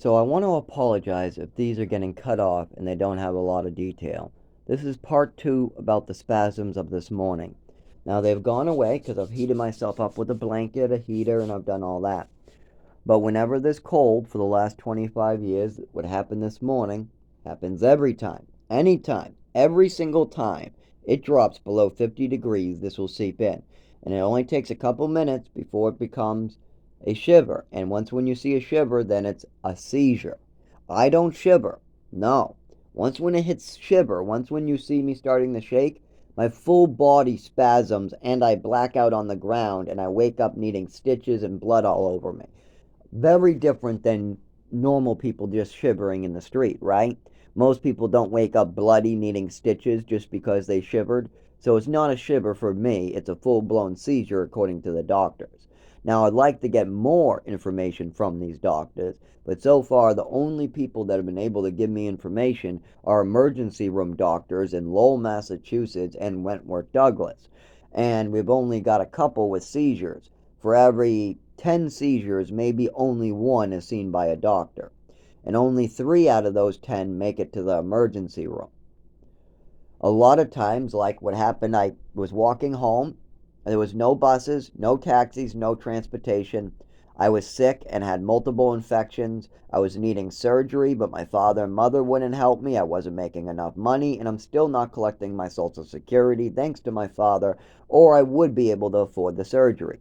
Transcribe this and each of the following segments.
So I want to apologize if these are getting cut off and they don't have a lot of detail. This is part 2 about the spasms of this morning. Now they've gone away because I've heated myself up with a blanket, a heater, and I've done all that. But whenever this cold for the last 25 years, what happened this morning happens every time, anytime, every single time it drops below 50 degrees, this will seep in. And it only takes a couple minutes before it becomes a shiver. And once when you see a shiver, then it's a seizure. I don't shiver. No. Once when it hits shiver, once when you see me starting to shake, my full body spasms and I black out on the ground and I wake up needing stitches and blood all over me. Very different than normal people just shivering in the street, right? Most people don't wake up bloody needing stitches just because they shivered. So it's not a shiver for me, it's a full-blown seizure according to the doctors. Now I'd like to get more information from these doctors, but so far the only people that have been able to give me information are emergency room doctors in Lowell, Massachusetts and Wentworth, Douglas. And we've only got a couple with seizures. For every 10 seizures, maybe only one is seen by a doctor. And only 3 out of those 10 make it to the emergency room. A lot of times, like what happened, I was walking home. There was no buses, no taxis, no transportation. I was sick and had multiple infections. I was needing surgery, but my father and mother wouldn't help me. I wasn't making enough money, and I'm still not collecting my Social Security, thanks to my father, or I would be able to afford the surgery.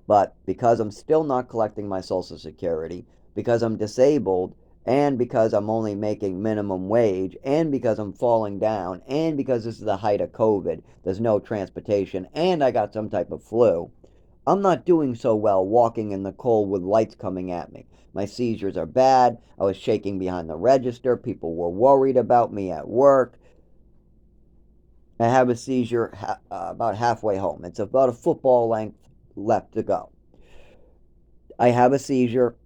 But because I'm still not collecting my Social Security, because I'm disabled, and because I'm only making minimum wage, and because I'm falling down, and because this is the height of COVID, there's no transportation, and I got some type of flu, I'm not doing so well walking in the cold with lights coming at me. My seizures are bad. I was shaking behind the register. People were worried about me at work. I have a seizure about halfway home. It's about a football length left to go. I have a seizure.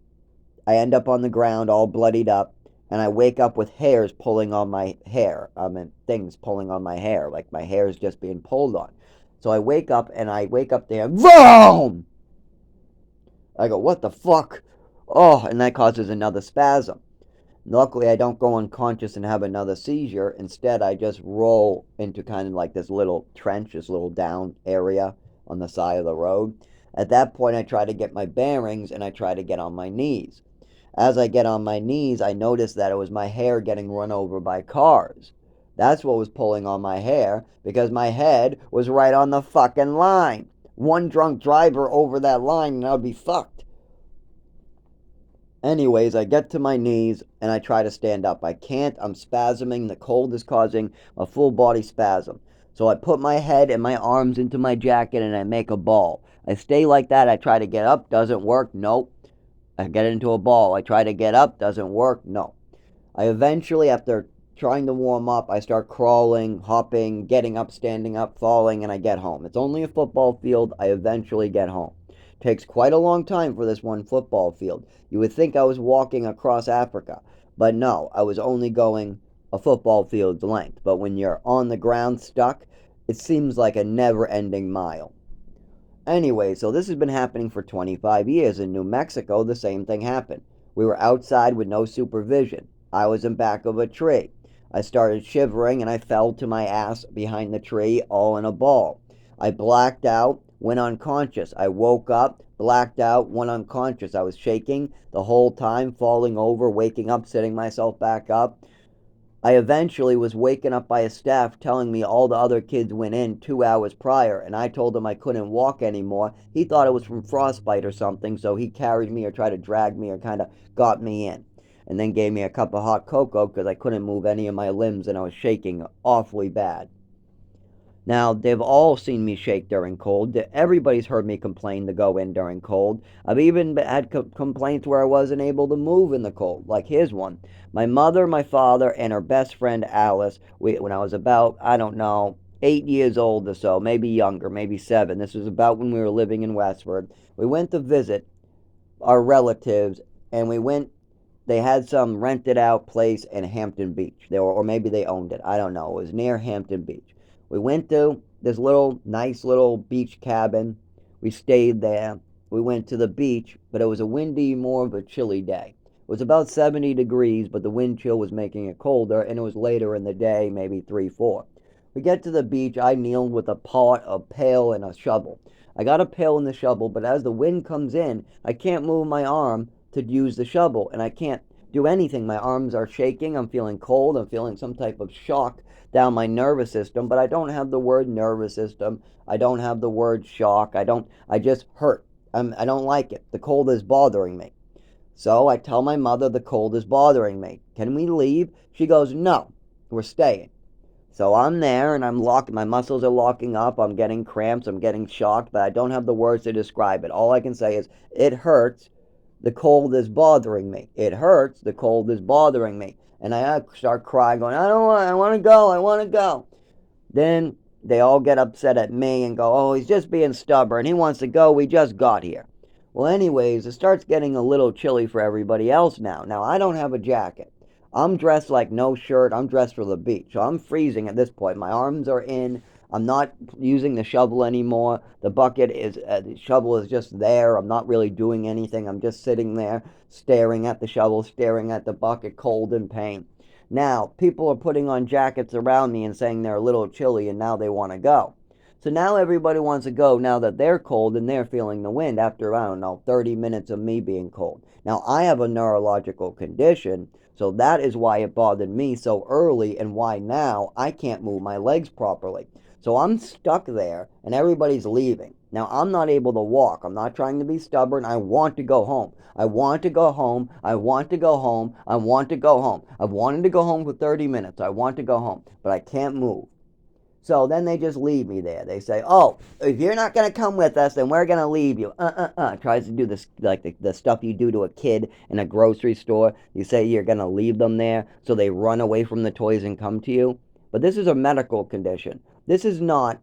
I end up on the ground all bloodied up, and I wake up with hairs pulling on my hair. Things pulling on my hair, like my hair is just being pulled on. So I wake up, and I wake up there, boom! I go, what the fuck? Oh, and that causes another spasm. Luckily, I don't go unconscious and have another seizure. Instead, I just roll into kind of like this little trench, this little down area on the side of the road. At that point, I try to get my bearings and I try to get on my knees. As I get on my knees, I notice that it was my hair getting run over by cars. That's what was pulling on my hair because my head was right on the fucking line. One drunk driver over that line and I'd be fucked. Anyways, I get to my knees and I try to stand up. I can't. I'm spasming. The cold is causing a full body spasm. So I put my head and my arms into my jacket and I make a ball. I stay like that. I try to get up. Doesn't work. Nope. I get into a ball. I try to get up. Doesn't work. No. I eventually, after trying to warm up, I start crawling, hopping, getting up, standing up, falling, and I get home. It's only a football field. I eventually get home. Takes quite a long time for this one football field. You would think I was walking across Africa, but no, I was only going a football field's length. But when you're on the ground stuck, it seems like a never ending mile. Anyway, so this has been happening for 25 years. In New Mexico, the same thing happened. We were outside with no supervision. I was in back of a tree. I started shivering and I fell to my ass behind the tree, all in a ball. I blacked out, went unconscious. I woke up, blacked out, went unconscious. I was shaking the whole time, falling over, waking up, sitting myself back up. I eventually was waken up by a staff telling me all the other kids went in 2 hours prior, and I told him I couldn't walk anymore. He thought it was from frostbite or something, so he carried me or tried to drag me or kind of got me in. And then gave me a cup of hot cocoa because I couldn't move any of my limbs and I was shaking awfully bad. Now, they've all seen me shake during cold. Everybody's heard me complain to go in during cold. I've even had complaints where I wasn't able to move in the cold, like here's one. My mother, my father, and her best friend Alice, when I was about, I don't know, 8 years old or so, maybe younger, maybe 7. This was about when we were living in Westford. We went to visit our relatives, and they had some rented out place in Hampton Beach. Or maybe they owned it. I don't know. It was near Hampton Beach. We went to this nice little beach cabin. We stayed there. We went to the beach, but it was a windy, more of a chilly day. It was about 70 degrees, but the wind chill was making it colder, and it was later in the day, maybe 3, 4. We get to the beach. I kneeled with a pot, a pail, and a shovel. I got a pail and the shovel, but as the wind comes in, I can't move my arm to use the shovel, and I can't do anything. My arms are shaking. I'm feeling cold. I'm feeling some type of shock down my nervous system, but I don't have the word nervous system. I don't have the word shock. I just hurt. I don't like it. The cold is bothering me. So I tell my mother the cold is bothering me. Can we leave? She goes, no, we're staying. So I'm there and I'm locked. My muscles are locking up. I'm getting cramps. I'm getting shocked, but I don't have the words to describe it. All I can say is, it hurts. The cold is bothering me. It hurts. The cold is bothering me. And I start crying, going, I want to go. I want to go. Then they all get upset at me and go, oh, he's just being stubborn. He wants to go. We just got here. Well, anyways, it starts getting a little chilly for everybody else now. Now, I don't have a jacket. I'm dressed like no shirt. I'm dressed for the beach. So I'm freezing at this point. My arms are in. I'm not using the shovel anymore. The shovel is just there. I'm not really doing anything. I'm just sitting there staring at the shovel, staring at the bucket, cold and pain. Now, people are putting on jackets around me and saying they're a little chilly and now they want to go. So now everybody wants to go now that they're cold and they're feeling the wind after, I don't know, 30 minutes of me being cold. Now, I have a neurological condition, so that is why it bothered me so early and why now I can't move my legs properly. So I'm stuck there and everybody's leaving. Now, I'm not able to walk. I'm not trying to be stubborn. I want to go home. I want to go home. I want to go home. I want to go home. I've wanted to go home for 30 minutes. I want to go home, but I can't move. So then they just leave me there. They say, oh, if you're not going to come with us, then we're going to leave you. Tries to do this, like the stuff you do to a kid in a grocery store. You say you're going to leave them there, so they run away from the toys and come to you. But this is a medical condition. This is not,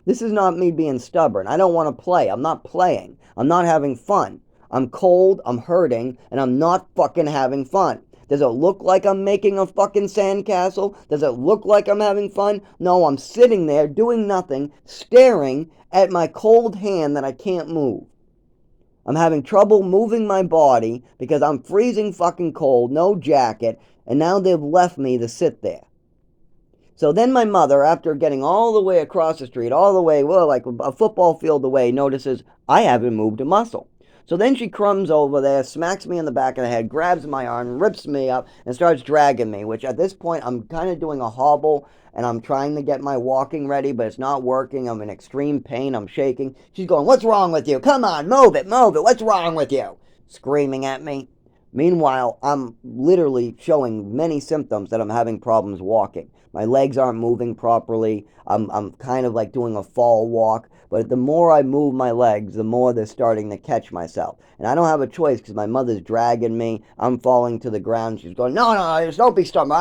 this is not me being stubborn. I don't want to play. I'm not playing. I'm not having fun. I'm cold, I'm hurting, and I'm not fucking having fun. Does it look like I'm making a fucking sandcastle? Does it look like I'm having fun? No, I'm sitting there doing nothing, staring at my cold hand that I can't move. I'm having trouble moving my body because I'm freezing fucking cold, no jacket, and now they've left me to sit there. So then my mother, after getting all the way across the street, all the way, well, like a football field away, notices I haven't moved a muscle. So then she crumbs over there, smacks me in the back of the head, grabs my arm, rips me up, and starts dragging me, which at this point I'm kind of doing a hobble, and I'm trying to get my walking ready, but it's not working. I'm in extreme pain. I'm shaking. She's going, what's wrong with you? Come on, move it, move it. What's wrong with you? Screaming at me. Meanwhile, I'm literally showing many symptoms that I'm having problems walking. My legs aren't moving properly. I'm kind of like doing a fall walk. But the more I move my legs, the more they're starting to catch myself. And I don't have a choice because my mother's dragging me. I'm falling to the ground. She's going, no, just don't be stubborn.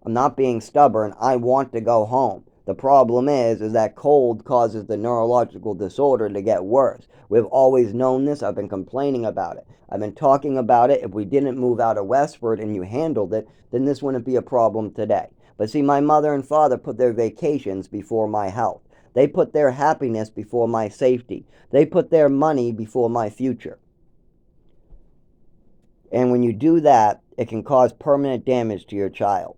I'm not being stubborn. I want to go home. The problem is that cold causes the neurological disorder to get worse. We've always known this. I've been complaining about it. I've been talking about it. If we didn't move out of Westford and you handled it, then this wouldn't be a problem today. But see, my mother and father put their vacations before my health. They put their happiness before my safety. They put their money before my future. And when you do that, it can cause permanent damage to your child.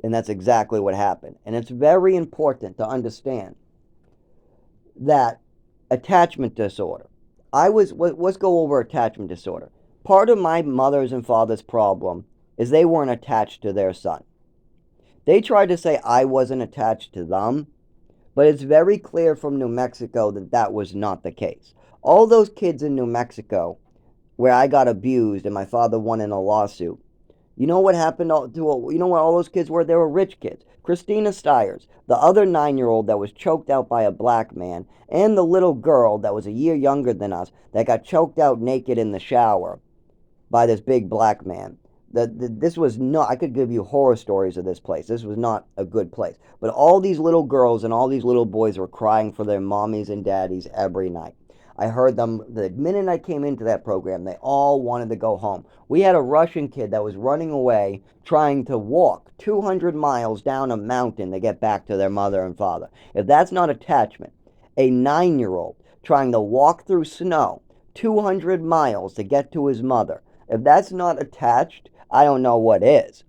And that's exactly what happened. And it's very important to understand that attachment disorder. Let's go over attachment disorder. Part of my mother's and father's problem is they weren't attached to their son. They tried to say I wasn't attached to them, but it's very clear from New Mexico that that was not the case. All those kids in New Mexico where I got abused and my father won in a lawsuit, you know what happened you know what all those kids were? They were rich kids. Christina Stiers, the other 9-year-old that was choked out by a black man, and the little girl that was a year younger than us that got choked out naked in the shower by this big black man. This was not, I could give you horror stories of this place. This was not a good place. But all these little girls and all these little boys were crying for their mommies and daddies every night. I heard them the minute I came into that program. They all wanted to go home. We had a Russian kid that was running away trying to walk 200 miles down a mountain to get back to their mother and father. If that's not attachment, a 9-year-old trying to walk through snow 200 miles to get to his mother, If that's not attached, I don't know what is.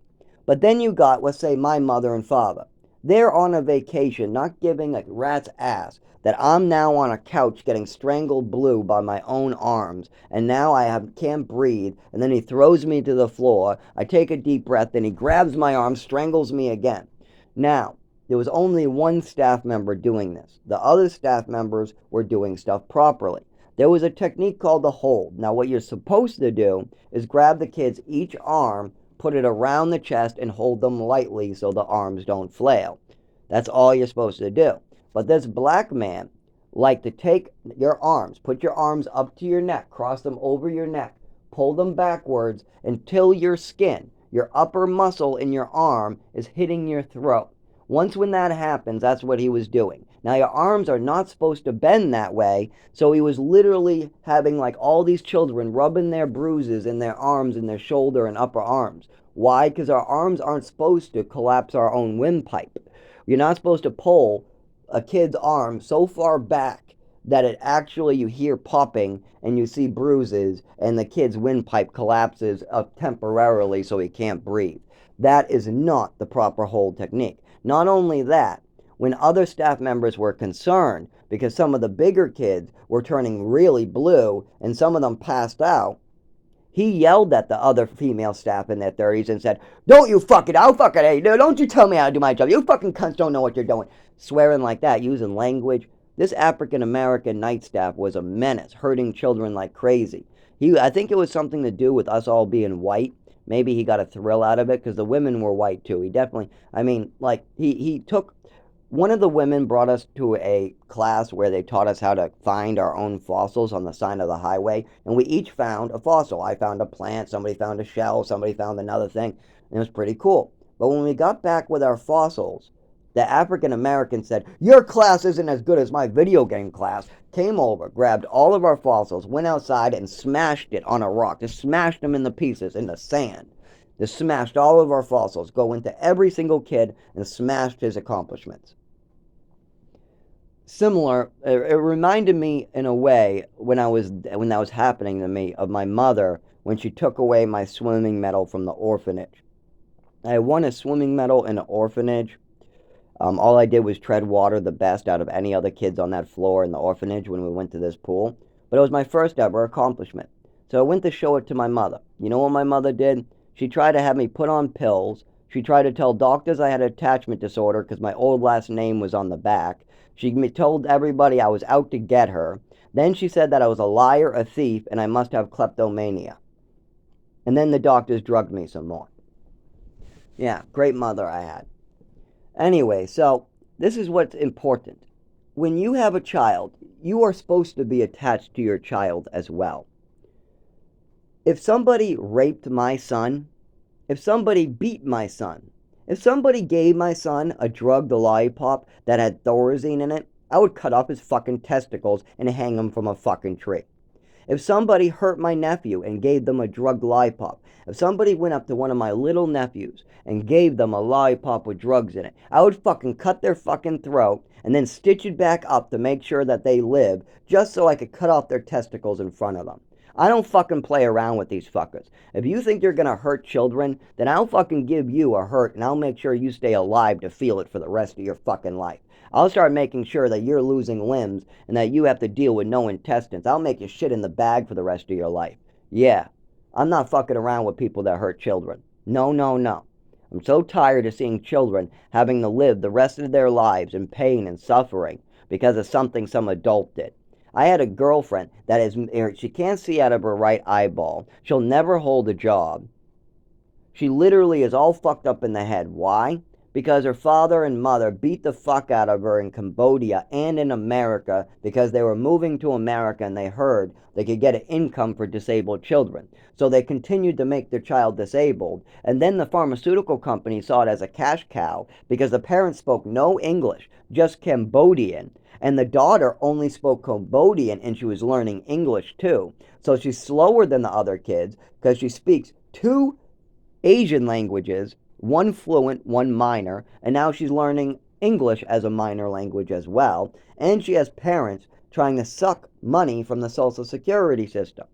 But then you got, let's say, my mother and father. They're on a vacation, not giving a rat's ass that I'm now on a couch getting strangled blue by my own arms, and now can't breathe, and then he throws me to the floor. I take a deep breath, then he grabs my arm, strangles me again. Now, there was only one staff member doing this. The other staff members were doing stuff properly. There was a technique called the hold. Now, what you're supposed to do is grab the kids each arm, put it around the chest, and hold them lightly so the arms don't flail. That's all you're supposed to do. But this black man liked to take your arms, put your arms up to your neck, cross them over your neck, pull them backwards until your skin, your upper muscle in your arm, is hitting your throat. Once when that happens, that's what he was doing. Now, your arms are not supposed to bend that way, so he was literally having like all these children rubbing their bruises in their arms and their shoulder and upper arms. Why? Because our arms aren't supposed to collapse our own windpipe. You're not supposed to pull a kid's arm so far back that it actually, you hear popping and you see bruises and the kid's windpipe collapses up temporarily so he can't breathe. That is not the proper hold technique. Not only that, when other staff members were concerned because some of the bigger kids were turning really blue and some of them passed out, he yelled at the other female staff in their 30s and said, "Don't you fucking, I'll fucking, hey, don't you tell me how to do my job. You fucking cunts don't know what you're doing." Swearing like that, using language. This African American night staff was a menace, hurting children like crazy. I think it was something to do with us all being white. Maybe he got a thrill out of it because the women were white too. He definitely, I mean, like, he took, one of the women brought us to a class where they taught us how to find our own fossils on the side of the highway, and we each found a fossil. I found a plant, somebody found a shell, somebody found another thing, and it was pretty cool. But when we got back with our fossils, the African American said, "Your class isn't as good as my video game class," came over, grabbed all of our fossils, went outside and smashed it on a rock, just smashed them into pieces in the sand. Just smashed all of our fossils, go into every single kid and smashed his accomplishments. Similar, it reminded me in a way when that was happening to me of my mother when she took away my swimming medal from the orphanage. I won a swimming medal in an orphanage. All I did was tread water the best out of any other kids on that floor in the orphanage when we went to this pool. But it was my first ever accomplishment. So I went to show it to my mother. You know what my mother did? She tried to have me put on pills. She tried to tell doctors I had an attachment disorder because my old last name was on the back. She told everybody I was out to get her. Then she said that I was a liar, a thief, and I must have kleptomania. And then the doctors drugged me some more. Yeah, great mother I had. Anyway, so this is what's important. When you have a child, you are supposed to be attached to your child as well. If somebody raped my son, if somebody beat my son, if somebody gave my son a drugged lollipop that had Thorazine in it, I would cut off his fucking testicles and hang him from a fucking tree. If somebody hurt my nephew and gave them a drugged lollipop, if somebody went up to one of my little nephews and gave them a lollipop with drugs in it, I would fucking cut their fucking throat and then stitch it back up to make sure that they live, just so I could cut off their testicles in front of them. I don't fucking play around with these fuckers. If you think you're gonna hurt children, then I'll fucking give you a hurt and I'll make sure you stay alive to feel it for the rest of your fucking life. I'll start making sure that you're losing limbs and that you have to deal with no intestines. I'll make you shit in the bag for the rest of your life. Yeah, I'm not fucking around with people that hurt children. No, no, no. I'm so tired of seeing children having to live the rest of their lives in pain and suffering because of something some adult did. I had a girlfriend that she can't see out of her right eyeball. She'll never hold a job. She literally is all fucked up in the head. Why? Because her father and mother beat the fuck out of her in Cambodia and in America because they were moving to America and they heard they could get an income for disabled children. So they continued to make their child disabled. And then the pharmaceutical company saw it as a cash cow because the parents spoke no English, just Cambodian. And the daughter only spoke Cambodian and she was learning English too. So she's slower than the other kids because she speaks two Asian languages, one fluent, one minor, and now she's learning English as a minor language as well. And she has parents trying to suck money from the Social Security system.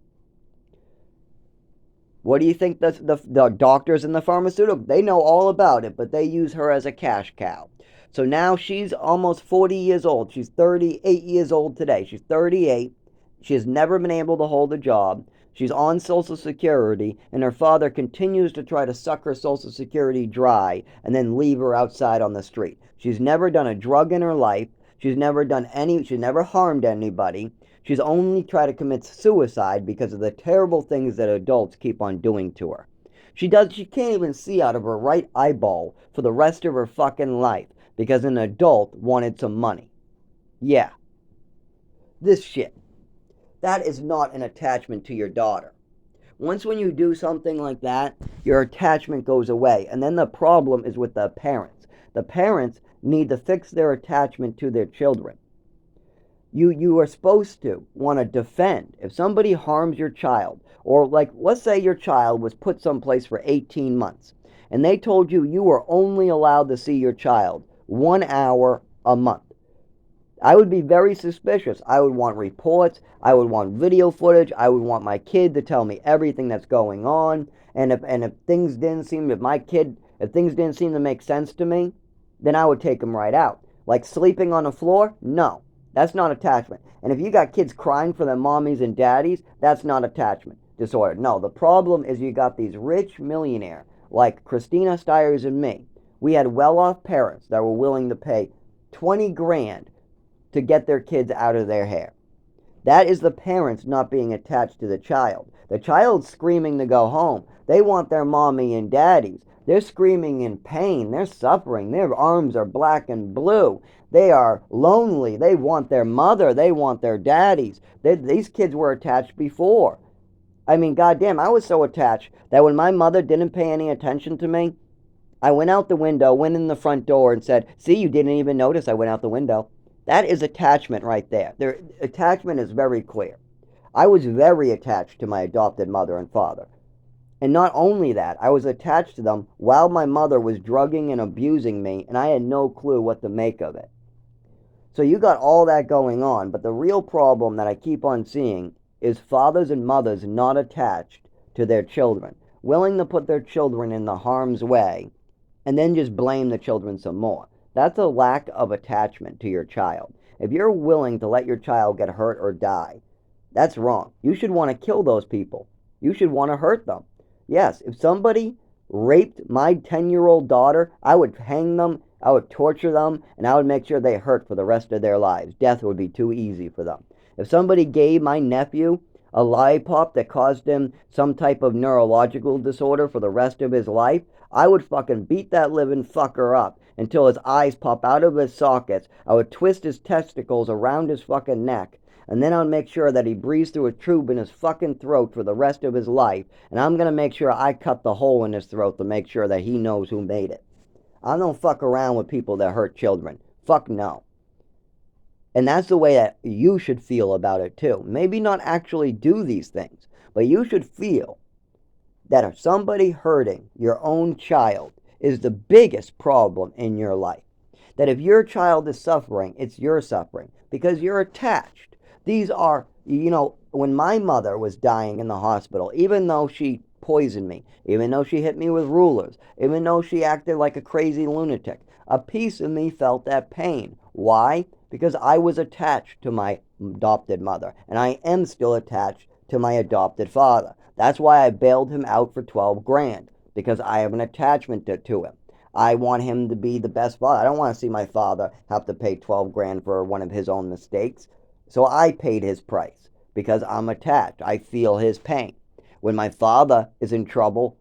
What do you think the doctors and the pharmaceutical, they know all about it, but they use her as a cash cow. So now she's almost 40 years old. She's 38 years old today. She's 38. She has never been able to hold a job. She's on Social Security, and her father continues to try to suck her Social Security dry and then leave her outside on the street. She's never done a drug in her life. She's never harmed anybody. She's only tried to commit suicide because of the terrible things that adults keep on doing to her. She can't even see out of her right eyeball for the rest of her fucking life because an adult wanted some money. Yeah, this shit. That is not an attachment to your daughter. Once when you do something like that, your attachment goes away. And then the problem is with the parents. The parents need to fix their attachment to their children. You are supposed to want to defend. If somebody harms your child, or like let's say your child was put someplace for 18 months, and they told you you were only allowed to see your child 1 hour a month. I would be very suspicious. I would want reports. I would want video footage. I would want my kid to tell me everything that's going on. And if things didn't seem if things didn't seem to make sense to me, then I would take them right out. Like sleeping on the floor? No, that's not attachment. And if you got kids crying for their mommies and daddies, that's not attachment disorder. No, the problem is you got these rich millionaires like Christina Stiers and me. We had well-off parents that were willing to pay 20 grand to get their kids out of their hair. That is the parents not being attached to the child. The child's screaming to go home. They want their mommy and daddies. They're screaming in pain. They're suffering. Their arms are black and blue. They are lonely. They want their mother. They want their daddies. These kids were attached before. I mean, goddamn, I was so attached that when my mother didn't pay any attention to me, I went out the window, went in the front door and said, "See, you didn't even notice I went out the window." That is attachment right there. Their attachment is very clear. I was very attached to my adopted mother and father. And not only that, I was attached to them while my mother was drugging and abusing me, and I had no clue what to make of it. So you got all that going on, but the real problem that I keep on seeing is fathers and mothers not attached to their children, willing to put their children in the harm's way, and then just blame the children some more. That's a lack of attachment to your child. If you're willing to let your child get hurt or die, that's wrong. You should want to kill those people. You should want to hurt them. Yes, if somebody raped my 10-year-old daughter, I would hang them, I would torture them, and I would make sure they hurt for the rest of their lives. Death would be too easy for them. If somebody gave my nephew a lollipop that caused him some type of neurological disorder for the rest of his life, I would fucking beat that living fucker up until his eyes pop out of his sockets. I would twist his testicles around his fucking neck, and then I'd make sure that he breathes through a tube in his fucking throat for the rest of his life, and I'm gonna make sure I cut the hole in his throat to make sure that he knows who made it. I don't fuck around with people that hurt children. Fuck no. And that's the way that you should feel about it too. Maybe not actually do these things, but you should feel that if somebody hurting your own child is the biggest problem in your life. That if your child is suffering, it's your suffering because you're attached. These are, when my mother was dying in the hospital, even though she poisoned me, even though she hit me with rulers, even though she acted like a crazy lunatic, a piece of me felt that pain. Why? Because I was attached to my adopted mother, and I am still attached to my adopted father. That's why I bailed him out for 12 grand, because I have an attachment to him. I want him to be the best father. I don't want to see my father have to pay 12 grand for one of his own mistakes. So I paid his price because I'm attached. I feel his pain. When my father is in trouble,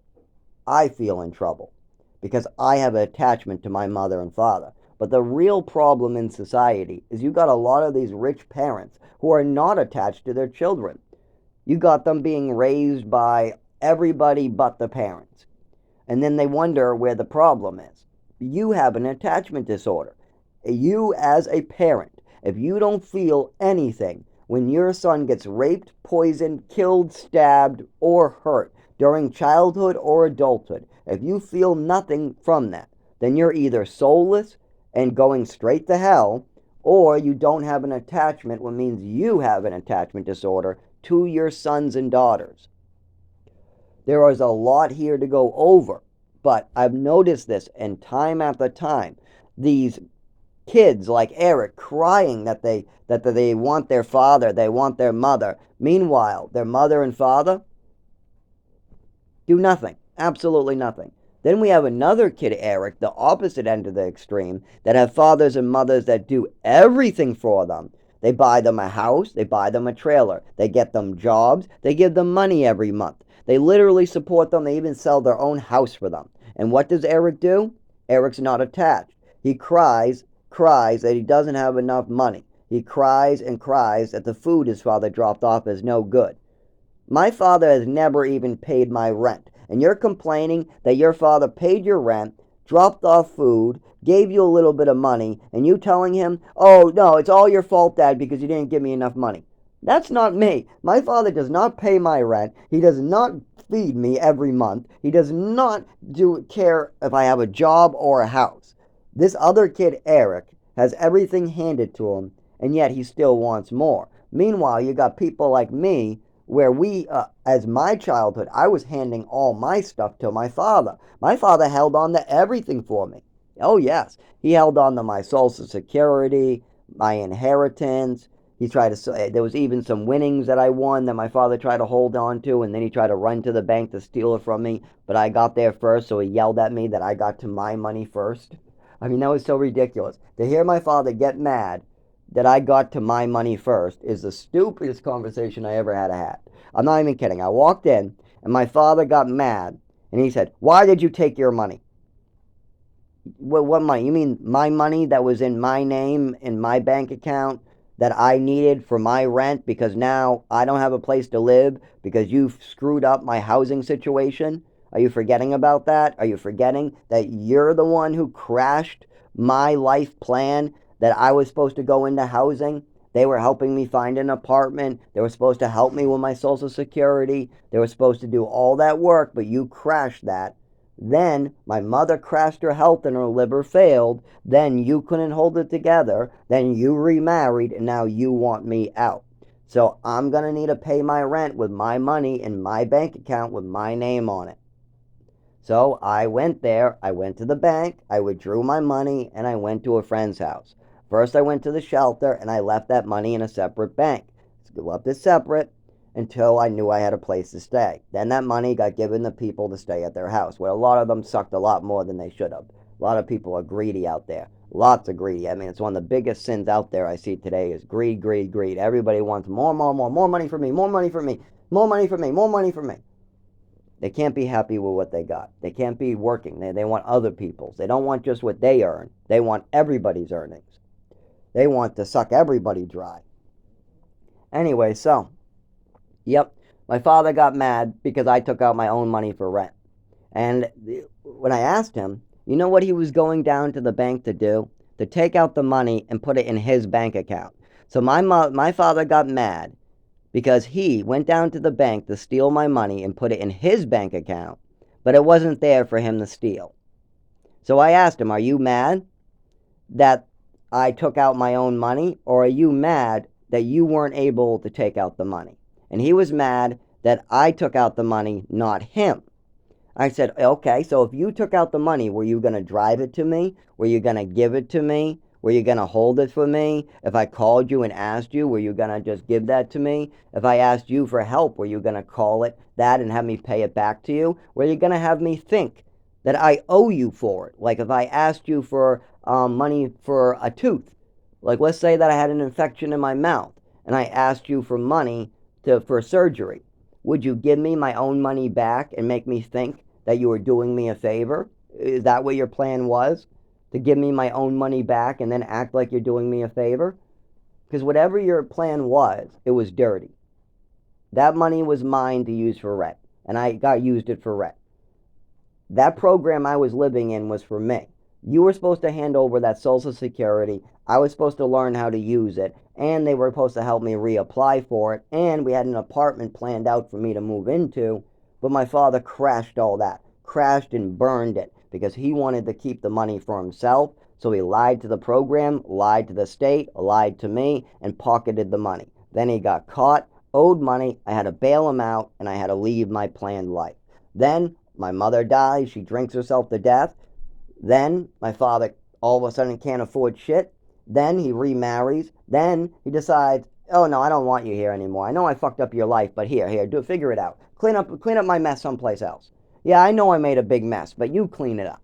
I feel in trouble because I have an attachment to my mother and father. But the real problem in society is you got a lot of these rich parents who are not attached to their children. You got them being raised by everybody but the parents. And then they wonder where the problem is. You have an attachment disorder. You as a parent, if you don't feel anything when your son gets raped, poisoned, killed, stabbed, or hurt during childhood or adulthood, if you feel nothing from that, then you're either soulless and going straight to hell, or you don't have an attachment, which means you have an attachment disorder to your sons and daughters. There is a lot here to go over, but I've noticed this, and time after time, these kids like Eric crying that they want their father, they want their mother. Meanwhile, their mother and father do nothing. Absolutely nothing. Then we have another kid, Eric, the opposite end of the extreme, that have fathers and mothers that do everything for them. They buy them a house, they buy them a trailer, they get them jobs, they give them money every month. They literally support them, they even sell their own house for them. And what does Eric do? Eric's not attached. He cries that he doesn't have enough money. He cries and cries that the food his father dropped off is no good. My father has never even paid my rent. And you're complaining that your father paid your rent, dropped off food, gave you a little bit of money, and you telling him, oh, no, it's all your fault, Dad, because you didn't give me enough money. That's not me. My father does not pay my rent. He does not feed me every month. He does not care if I have a job or a house. This other kid, Eric, has everything handed to him, and yet he still wants more. Meanwhile, you got people like me where as my childhood, I was handing all my stuff to my father. My father held on to everything for me. Oh, yes. He held on to my Social Security, my inheritance. There was even some winnings that I won that my father tried to hold on to, and then he tried to run to the bank to steal it from me. But I got there first, so he yelled at me that I got to my money first. I mean, that was so ridiculous. To hear my father get mad that I got to my money first is the stupidest conversation I ever had. I'm not even kidding. I walked in, and my father got mad, and he said, why did you take your money? What money? You mean my money that was in my name, in my bank account, that I needed for my rent because now I don't have a place to live because you've screwed up my housing situation? Are you forgetting about that? Are you forgetting that you're the one who crashed my life plan, that I was supposed to go into housing? They were helping me find an apartment. They were supposed to help me with my Social Security. They were supposed to do all that work, but you crashed that. Then my mother crashed her health and her liver failed. Then you couldn't hold it together. Then you remarried, and now you want me out. So I'm going to need to pay my rent with my money in my bank account with my name on it. So I went there, I went to the bank, I withdrew my money, and I went to a friend's house. First I went to the shelter, and I left that money in a separate bank. Left it separate until I knew I had a place to stay. Then that money got given to people to stay at their house, where a lot of them sucked a lot more than they should have. A lot of people are greedy out there. Lots of greedy. I mean, it's one of the biggest sins out there I see today is greed, greed, greed. Everybody wants more money for me, more money for me, more money for me, more money for me. They can't be happy with what they got. They can't be working. They want other people's. They don't want just what they earn. They want everybody's earnings. They want to suck everybody dry. Anyway, so, yep, my father got mad because I took out my own money for rent. And when I asked him, you know what he was going down to the bank to do? To take out the money and put it in his bank account. So my father got mad because he went down to the bank to steal my money and put it in his bank account, but it wasn't there for him to steal. So I asked him, are you mad that I took out my own money, or are you mad that you weren't able to take out the money? And he was mad that I took out the money, not him. I said, okay, so if you took out the money, were you going to drive it to me? Were you going to give it to me? Were you going to hold it for me? If I called you and asked you, were you going to just give that to me? If I asked you for help, were you going to call it that and have me pay it back to you? Were you going to have me think that I owe you for it? Like if I asked you for money for a tooth, like let's say that I had an infection in my mouth and I asked you for money for surgery, would you give me my own money back and make me think that you were doing me a favor? Is that what your plan was? To give me my own money back and then act like you're doing me a favor? Because whatever your plan was, it was dirty. That money was mine to use for rent, and I used it for rent. That program I was living in was for me. You were supposed to hand over that Social Security. I was supposed to learn how to use it, and they were supposed to help me reapply for it, and we had an apartment planned out for me to move into, but my father crashed all that. Crashed and burned it because he wanted to keep the money for himself, so he lied to the program, lied to the state, lied to me, and pocketed the money. Then he got caught, owed money, I had to bail him out, and I had to leave my planned life. Then my mother dies. She drinks herself to death. Then my father all of a sudden can't afford shit. Then he remarries. Then he decides, oh no, I don't want you here anymore. I know I fucked up your life, but here, do figure it out. Clean up my mess someplace else. Yeah, I know I made a big mess, but you clean it up.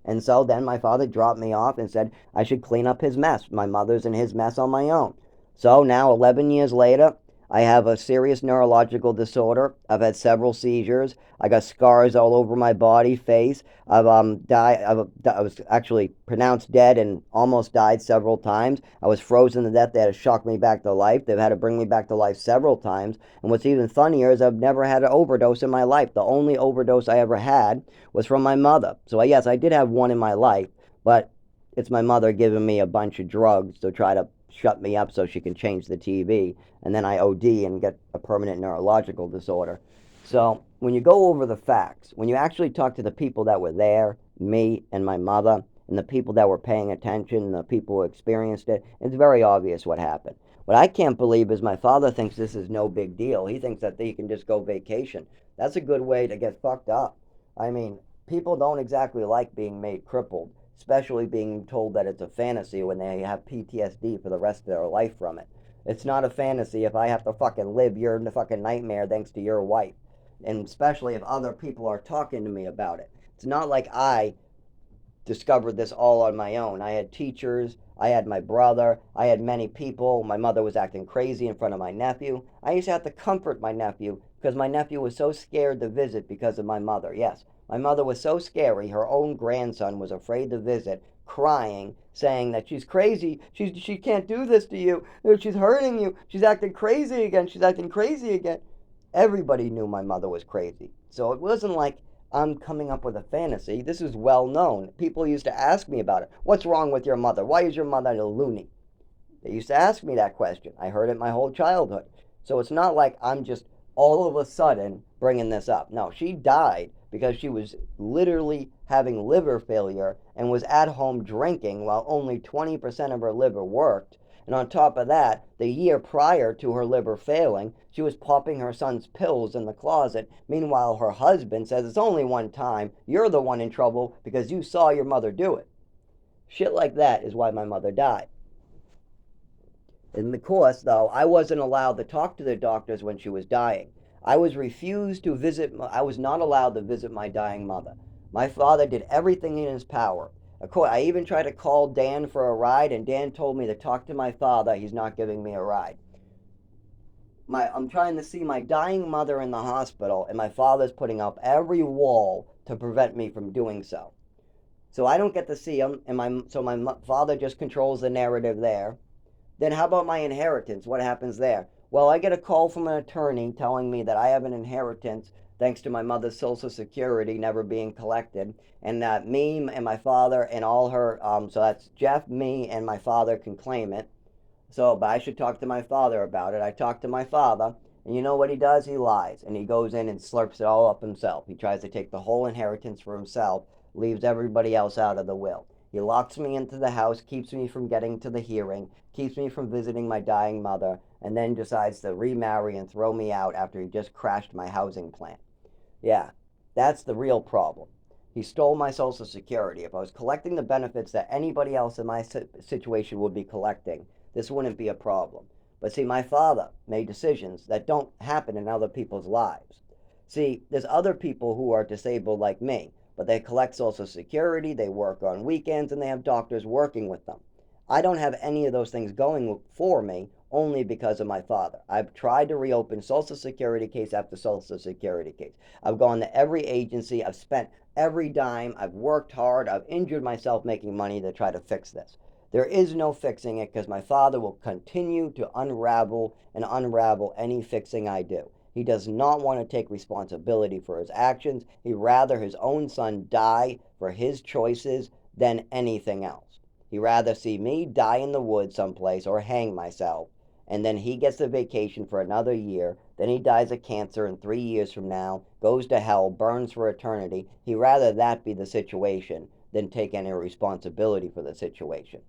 And so then my father dropped me off and said I should clean up his mess, my mother's and his mess on my own. So now, 11 years later, I have a serious neurological disorder. I've had several seizures. I got scars all over my body, face. I was actually pronounced dead and almost died several times. I was frozen to death. They had to shock me back to life. They've had to bring me back to life several times. And what's even funnier is I've never had an overdose in my life. The only overdose I ever had was from my mother. So yes, I did have one in my life, but it's my mother giving me a bunch of drugs to try to shut me up so she can change the TV, and then I OD and get a permanent neurological disorder. So when you go over the facts, when you actually talk to the people that were there, me and my mother, and the people that were paying attention, and the people who experienced it, it's very obvious what happened. What I can't believe is my father thinks this is no big deal. He thinks that he can just go vacation. That's a good way to get fucked up. I mean, people don't exactly like being made crippled, especially being told that it's a fantasy when they have PTSD for the rest of their life from it. It's not a fantasy if I have to fucking live your fucking nightmare thanks to your wife. And especially if other people are talking to me about it. It's not like I discovered this all on my own. I had teachers, I had my brother, I had many people. My mother was acting crazy in front of my nephew. I used to have to comfort my nephew because my nephew was so scared to visit because of my mother. Yes, my mother was so scary, her own grandson was afraid to visit, crying, saying that she's crazy, she can't do this to you, she's hurting you, she's acting crazy again, she's acting crazy again. Everybody knew my mother was crazy. So it wasn't like I'm coming up with a fantasy. This is well known. People used to ask me about it. What's wrong with your mother? Why is your mother a loony? They used to ask me that question. I heard it my whole childhood. So it's not like I'm just all of a sudden bringing this up. No, she died because she was literally having liver failure and was at home drinking while only 20% of her liver worked. And on top of that, the year prior to her liver failing, she was popping her son's pills in the closet. Meanwhile, her husband says it's only one time. You're the one in trouble because you saw your mother do it. Shit like that is why my mother died. In the course, though, I wasn't allowed to talk to the doctors when she was dying. I was refused to visit, I was not allowed to visit my dying mother. My father did everything in his power. I even tried to call Dan for a ride, and Dan told me to talk to my father. He's not giving me a ride. I'm trying to see my dying mother in the hospital, and my father's putting up every wall to prevent me from doing so. So I don't get to see him, and my father just controls the narrative there. Then how about my inheritance? What happens there? Well, I get a call from an attorney telling me that I have an inheritance thanks to my mother's Social Security never being collected, and that me and my father and all her, so that's Jeff, me, and my father can claim it. So, but I should talk to my father about it. I talk to my father, and you know what he does? He lies, and he goes in and slurps it all up himself. He tries to take the whole inheritance for himself, leaves everybody else out of the will. He locks me into the house, keeps me from getting to the hearing, keeps me from visiting my dying mother, and then decides to remarry and throw me out after he just crashed my housing plan. Yeah, that's the real problem. He stole my Social Security. If I was collecting the benefits that anybody else in my situation would be collecting, this wouldn't be a problem. But see, my father made decisions that don't happen in other people's lives. See, there's other people who are disabled like me, but they collect Social Security, they work on weekends, and they have doctors working with them. I don't have any of those things going for me only because of my father. I've tried to reopen Social Security case after Social Security case. I've gone to every agency. I've spent every dime. I've worked hard. I've injured myself making money to try to fix this. There is no fixing it because my father will continue to unravel and unravel any fixing I do. He does not want to take responsibility for his actions. He'd rather his own son die for his choices than anything else. He'd rather see me die in the woods someplace or hang myself, and then he gets a vacation for another year, then he dies of cancer in 3 years from now, goes to hell, burns for eternity. He'd rather that be the situation than take any responsibility for the situation.